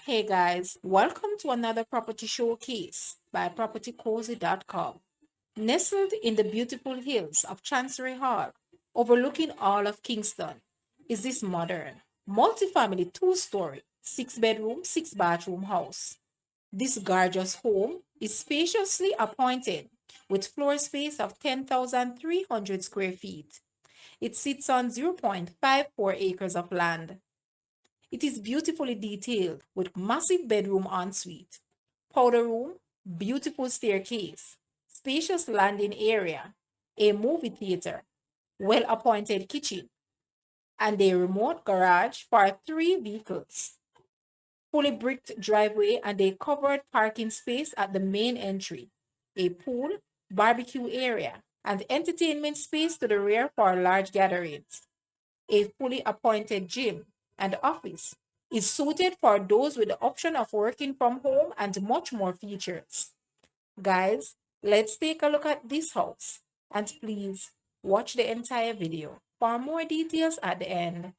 Hey guys, welcome to another property showcase by propertycozy.com. Nestled in the beautiful hills of Chancery Hall, overlooking all of Kingston, is this modern, multifamily two-story, six-bedroom, six-bathroom house. This gorgeous home is spaciously appointed with floor space of 10,300 square feet. It sits on 0.54 acres of land. It is beautifully detailed with massive bedroom ensuite, powder room, beautiful staircase, spacious landing area, a movie theater, well appointed kitchen, and a remote garage for three vehicles, fully bricked driveway, and a covered parking space at the main entry, a pool, barbecue area, and entertainment space to the rear for large gatherings. A fully appointed gym and office is suited for those with the option of working from home and much more features. Guys, let's take a look at this house and please watch the entire video for more details at the end.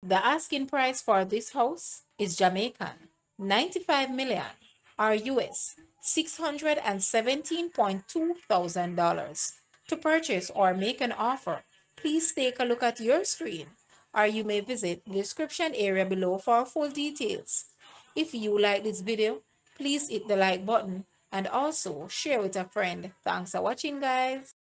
The asking price for this house is Jamaican 95 million or US $617.2 thousand. To purchase or make an offer, please take a look at your screen or you may visit the description area below for full details. If you like this video, please hit the like button and also share with a friend. Thanks for watching, guys.